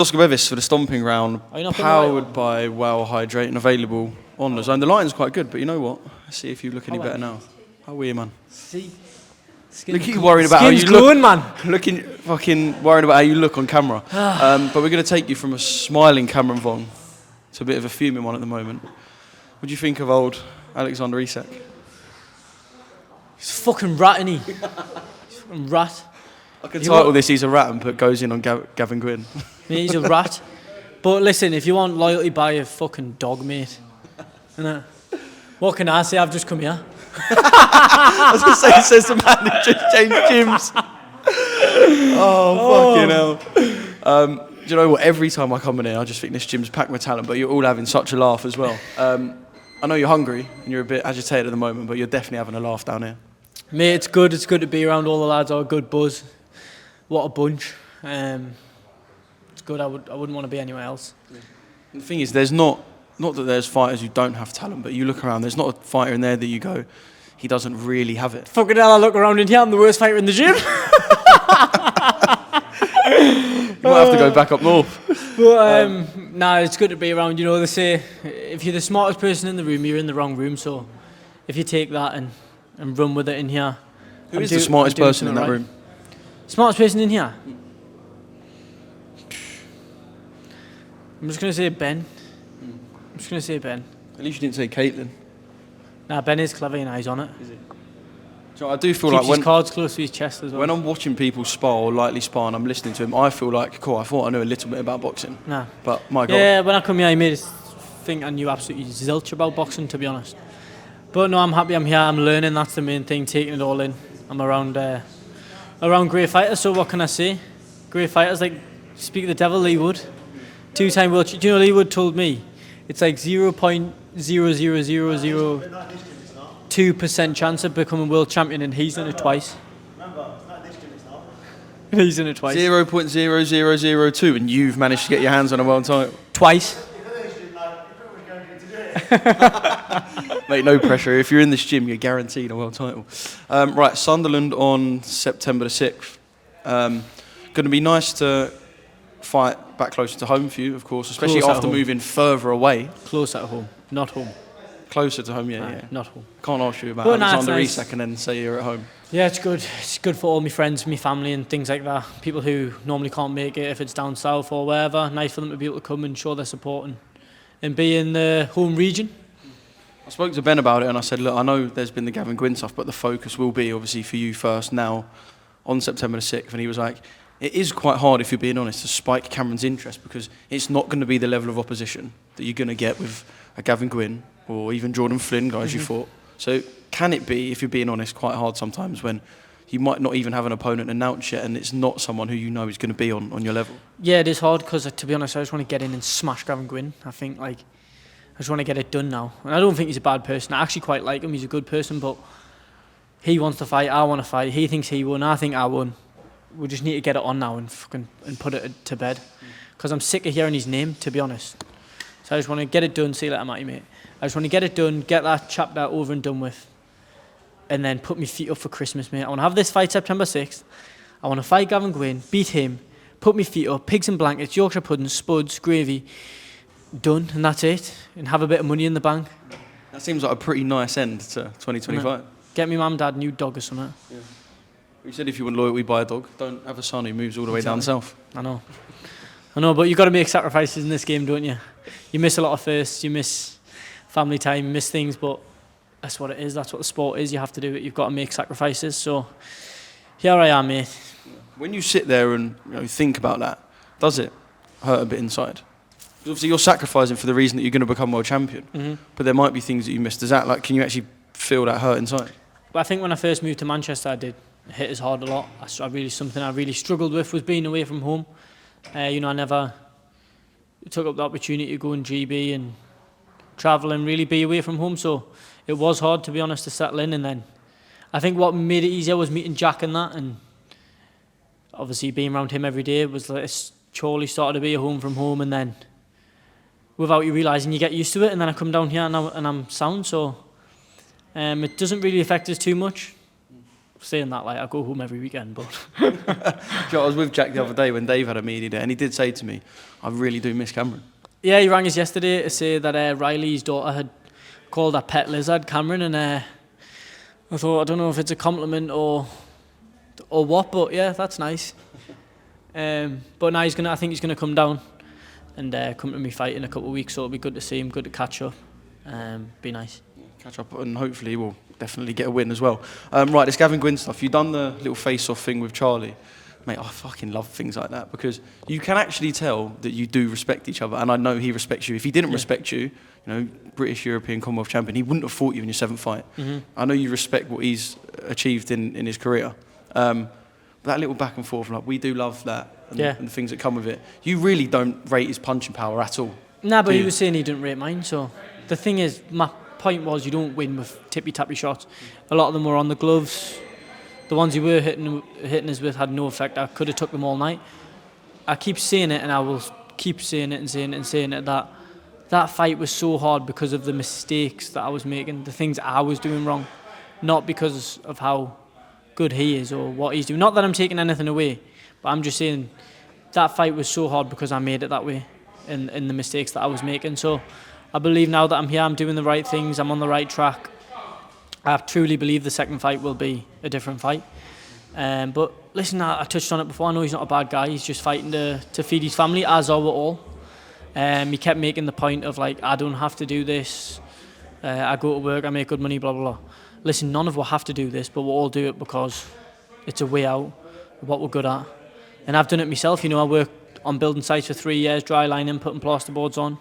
Oscar Bevis for the Stomping Ground, powered by Wow Hydrate and available on the DAZN. The line's quite good, but you know what? Let's see if you look any better now. How are you, man? See, look at you worrying about how you glowing, look. Man. Looking fucking worried about how you look on camera. But we're going to take you from a smiling Cameron Vuong to a bit of a fuming one at the moment. What do you think of old Oleksandr Isak? He's a fucking rat, isn't he? He's a fucking rat. I could title this "He's a Rat" and put goes in on Gavin Gwyn. He's a rat. But listen, if you want loyalty, buy a fucking dog, mate. Innit? What can I say? I've just come here. I was going to say, it says the man who just changed gyms. Oh, fucking hell. Do you know what? Every time I come in here, I just think this gym's packed with talent, but you're all having such a laugh as well. I know you're hungry and you're a bit agitated at the moment, but you're definitely having a laugh down here. Mate, it's good. It's good to be around all the lads. All a good buzz. What a bunch. It's good. I wouldn't want to be anywhere else. And the thing is, there's not that there's fighters who don't have talent, but you look around, there's not a fighter in there that you go, he doesn't really have it. Fucking hell, I look around in here, I'm the worst fighter in the gym. You might have to go back up north. But nah, it's good to be around. You know, they say if you're the smartest person in the room, you're in the wrong room. So if you take that and run with it in here. Who is the smartest person in that room? Smartest person in here? I'm just going to say Ben. I'm just going to say Ben. At least you didn't say Caitlin. Nah, Ben is clever and he's on it. Is he? So I do feel Keeps like when his cards close to his chest as well. When I'm watching people spar or lightly spar and I'm listening to him, I feel like, cool, I thought I knew a little bit about boxing. Nah. But my God. Yeah, when I come here, he made us think I knew absolutely zilch about boxing, to be honest. But no, I'm happy I'm here, I'm learning, that's the main thing, taking it all in. I'm around great fighters, so what can I say? Great fighters like, speak of the devil, Lee Wood. Two-time world champion. Do you know Lee Wood told me it's like 0.00002% chance of becoming world champion, and he's done it twice. Remember, it's not this gym, it's not. He's done it twice. 0.0002, and you've managed to get your hands on a world title. Twice. Mate, no pressure. If you're in this gym, you're guaranteed a world title. Right, Sunderland on September the 6th. Going to be nice to fight back closer to home for you, of course, especially after moving further away. Close at home, not home. Closer to home, yeah. Not home. Can't ask you about But Alexander nice. Isak and then say you're at home. Yeah, it's good. It's good for all my friends, my family and things like that. People who normally can't make it if it's down south or wherever. Nice for them to be able to come and show their support and be in the home region. I spoke to Ben about it and I said, look, I know there's been the Gavin Gwyn stuff, but the focus will be obviously for you first now on September the 6th. And he was like, it is quite hard, if you're being honest, to spike Cameron's interest because it's not going to be the level of opposition that you're going to get with a Gavin Gwyn or even Jordan Flynn, guys you fought. So can it be, if you're being honest, quite hard sometimes when you might not even have an opponent announced yet and it's not someone who you know is going to be on your level? Yeah, it is hard because, to be honest, I just want to get in and smash Gavin Gwyn. I think, I just want to get it done now. And I don't think he's a bad person. I actually quite like him. He's a good person, but he wants to fight. I want to fight. He thinks he won. I think I won. We just need to get it on now and put it to bed. Because I'm sick of hearing his name, to be honest. So I just want to get it done. See you later, Matty, mate. I just want to get it done, get that chapter over and done with, and then put my feet up for Christmas, mate. I want to have this fight September 6th. I want to fight Gavin Gwyn, beat him, put my feet up, pigs and blankets, Yorkshire pudding, spuds, gravy, done, and that's it. And have a bit of money in the bank. That seems like a pretty nice end to 2025. Get me mum and dad a new dog or something. Yeah. You said if you want loyalty, buy a dog. Don't have a son who moves all the way down south. I know, but you've got to make sacrifices in this game, don't you? You miss a lot of firsts, you miss family time, you miss things, but that's what it is. That's what the sport is. You have to do it. You've got to make sacrifices. So here I am, mate. When you sit there and think about that, does it hurt a bit inside? Because obviously you're sacrificing for the reason that you're going to become world champion, but there might be things that you missed. Does that, can you actually feel that hurt inside? But I think when I first moved to Manchester, I did. It hit us hard a lot. Something I really struggled with was being away from home. I never took up the opportunity to go in GB and travel and really be away from home. So it was hard, to be honest, to settle in. And then I think what made it easier was meeting Jack and that. And obviously being around him every day was like, it's surely started to be a home from home. And then without you realising, you get used to it. And then I come down here and I'm sound. So it doesn't really affect us too much. saying that, like, I go home every weekend, but... Do you know, I was with Jack the other day when Dave had a media day, and he did say to me, I really do miss Cameron. Yeah, he rang us yesterday to say that Riley's daughter had called her pet lizard Cameron, and I thought, I don't know if it's a compliment or what, but yeah, that's nice. But now I think he's gonna come down and come to me fight in a couple of weeks, so it'll be good to see him, good to catch up. Be nice. Catch up, and hopefully we'll definitely get a win as well. Right, this Gavin Gwyn stuff. You've done the little face-off thing with Charlie. Mate, I fucking love things like that, because you can actually tell that you do respect each other, and I know he respects you. If he didn't respect you, British, European, Commonwealth champion, he wouldn't have fought you in your 7th fight. I know you respect what he's achieved in his career. That little back and forth, like, we do love that, and the things that come with it. You really don't rate his punching power at all. Nah, but he was saying he didn't rate mine, so the thing is, my point was, you don't win with tippy-tappy shots. A lot of them were on the gloves. The ones you were hitting us with had no effect. I could have took them all night. I keep saying it, and I will keep saying it and saying it and saying it, that fight was so hard because of the mistakes that I was making, the things I was doing wrong, not because of how good he is or what he's doing. Not that I'm taking anything away, but I'm just saying that fight was so hard because I made it that way in the mistakes that I was making. So I believe now that I'm here, I'm doing the right things, I'm on the right track. I truly believe the second fight will be a different fight. But listen, I touched on it before. I know he's not a bad guy. He's just fighting to feed his family, as are we all. He kept making the point of, like, I don't have to do this. I go to work, I make good money, blah, blah, blah. Listen, none of us have to do this, but we'll all do it because it's a way out, what we're good at. And I've done it myself. I worked on building sites for 3 years, dry lining, putting plasterboards on.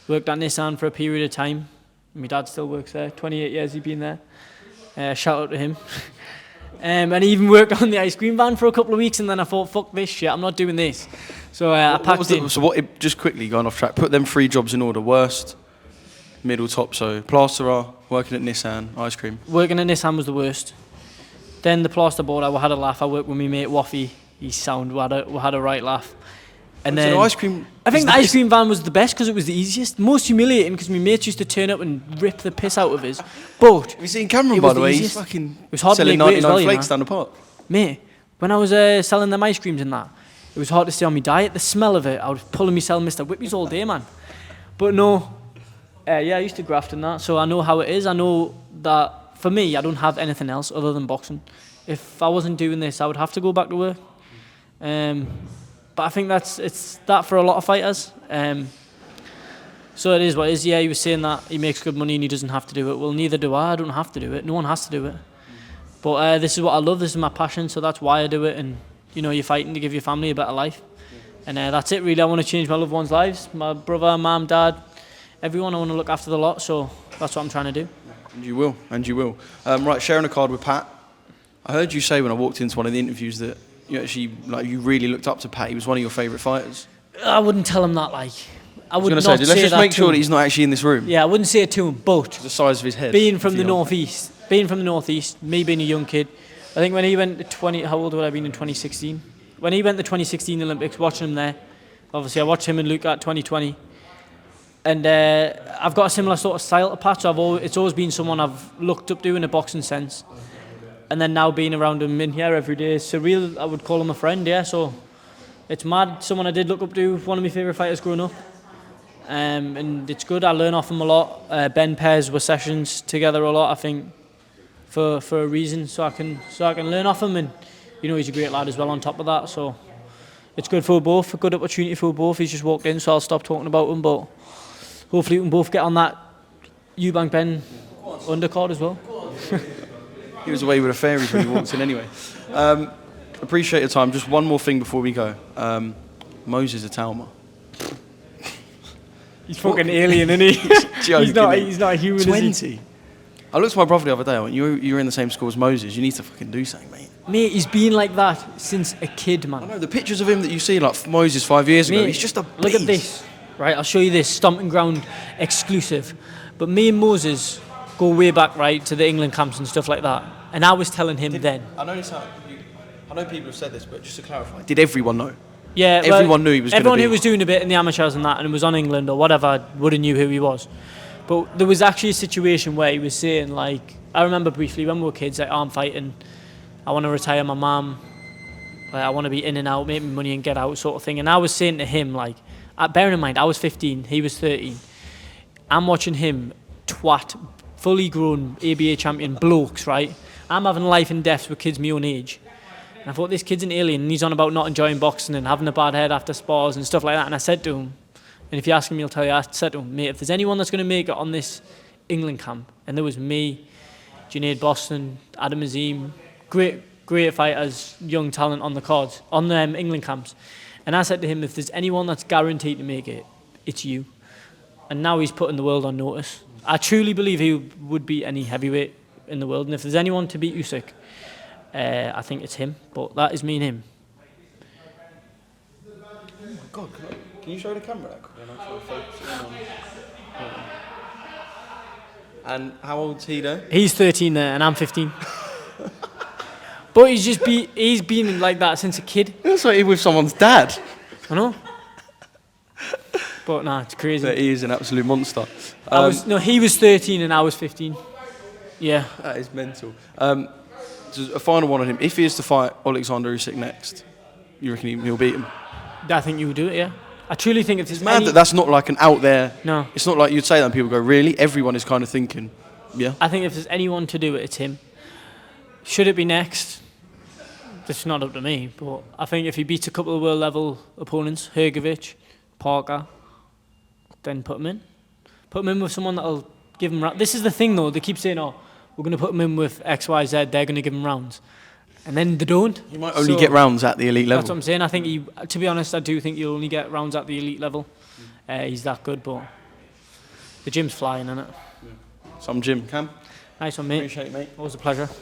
Worked at Nissan for a period of time. My dad still works there. 28 years he's been there. Shout out to him. And he even worked on the ice cream van for a couple of weeks, and then I thought, fuck this shit, I'm not doing this. So I packed in. Just quickly going off track, put them 3 jobs in order. Worst, middle, top. So plasterer, working at Nissan, ice cream. Working at Nissan was the worst. Then the plasterboard, I had a laugh. I worked with my mate Waffy. He's sound. We had a right laugh. And then the ice cream. I think the ice cream van was the best because it was the easiest, most humiliating because my mates used to turn up and rip the piss out of us. But have you seen Cameron, by the way? He's fucking selling 99 flakes down the park. Mate, when I was selling them ice creams and that, it was hard to stay on my diet. The smell of it, I was pulling myself Mr. Whippies all day, man. But no, I used to graft in that, so I know how it is. I know that for me, I don't have anything else other than boxing. If I wasn't doing this, I would have to go back to work. But I think it's that for a lot of fighters. So it is what it is. Yeah, he was saying that he makes good money and he doesn't have to do it. Well, neither do I. I don't have to do it. No one has to do it. But this is what I love. This is my passion, so that's why I do it. And, you're fighting to give your family a better life. And that's it, really. I want to change my loved ones' lives. My brother, mum, dad, everyone. I want to look after the lot, so that's what I'm trying to do. And you will. Right, sharing a card with Pat. I heard you say when I walked into one of the interviews that you really looked up to Pat. He was one of your favourite fighters. I wouldn't tell him that, like. I would not say that. Let's just make sure that he's not actually in this room. Yeah, I wouldn't say it to him, but the size of his head. Being from the northeast, me being a young kid, I think when he went to how old would I have been in 2016? When he went to the 2016 Olympics, watching him there, obviously I watched him and Luke at 2020, and I've got a similar sort of style to Pat. So it's always been someone I've looked up to in a boxing sense. And then now being around him in here every day is surreal. I would call him a friend, yeah. So it's mad. Someone I did look up to, one of my favourite fighters growing up. And it's good. I learn off him a lot. Ben pairs with sessions together a lot, I think, for a reason. So I can learn off him, and he's a great lad as well on top of that. So it's good for both. A good opportunity for both. He's just walked in, so I'll stop talking about him. But hopefully we can both get on that Eubank Ben undercard as well. He was away with the fairies when he walked in anyway. Appreciate your time. Just one more thing before we go. Moses Itauma. He's fucking alien, isn't he? he's not a human, 20. Is he? I looked at my brother the other day. I went, you're in the same school as Moses. You need to fucking do something, mate. Mate, he's been like that since a kid, man. I know, the pictures of him that you see, like Moses 5 years ago, he's just a beast. Look at this. Right, I'll show you this. Stomping Ground exclusive. But me and Moses go way back, right, to the England camps and stuff like that. And I was telling him then. I know people have said this, but just to clarify, did everyone know? Yeah, everyone knew he was going to be. Everyone who was doing a bit in the amateurs and that, and was on England or whatever, would have knew who he was. But there was actually a situation where he was saying, like, I remember briefly when we were kids, like, arm fighting, I want to retire my mum. Like, I want to be in and out, make money and get out sort of thing. And I was saying to him, like, bearing in mind, I was 15, he was 13. I'm watching him twat fully grown ABA champion blokes, right? I'm having life and deaths with kids my own age. And I thought, this kid's an alien, and he's on about not enjoying boxing and having a bad head after spars and stuff like that. And I said to him, and if you ask him, he'll tell you, I said to him, mate, if there's anyone that's going to make it on this England camp, and there was me, Junaid Boston, Adam Azim, great fighters, young talent on the cards, on the England camps. And I said to him, if there's anyone that's guaranteed to make it, it's you. And now he's putting the world on notice. I truly believe he would beat any heavyweight in the world. And if there's anyone to beat Usyk, I think it's him. But that is me and him. Oh my God, can you show the camera that quickly? And I'm sort of focusing on. And how old's he there? He's 13 there, and I'm 15. But he's been like that since a kid. That's like he with someone's dad. I know. But nah, it's crazy. But he is an absolute monster. He was 13 and I was 15. Yeah. That is mental. Just a final one on him. If he is to fight Oleksandr Usyk next, you reckon he'll beat him? I think you would do it, yeah. I truly think if there's mad that that's not like an out there. No. It's not like you'd say that and people go, really? Everyone is kind of thinking, yeah. I think if there's anyone to do it, it's him. Should it be next? It's not up to me, but I think if he beats a couple of world level opponents, Hrgovic, Parker, then put him in. Put him in with someone that'll give him rounds. This is the thing though, they keep saying, oh, we're going to put him in with X, Y, Z, they're going to give him rounds. And then they don't. You might only get rounds at the elite level. That's what I'm saying. I think to be honest, I do think you'll only get rounds at the elite level. He's that good, but the gym's flying, isn't it? Some gym, Cam. Nice one, mate. Appreciate it, mate. Always a pleasure.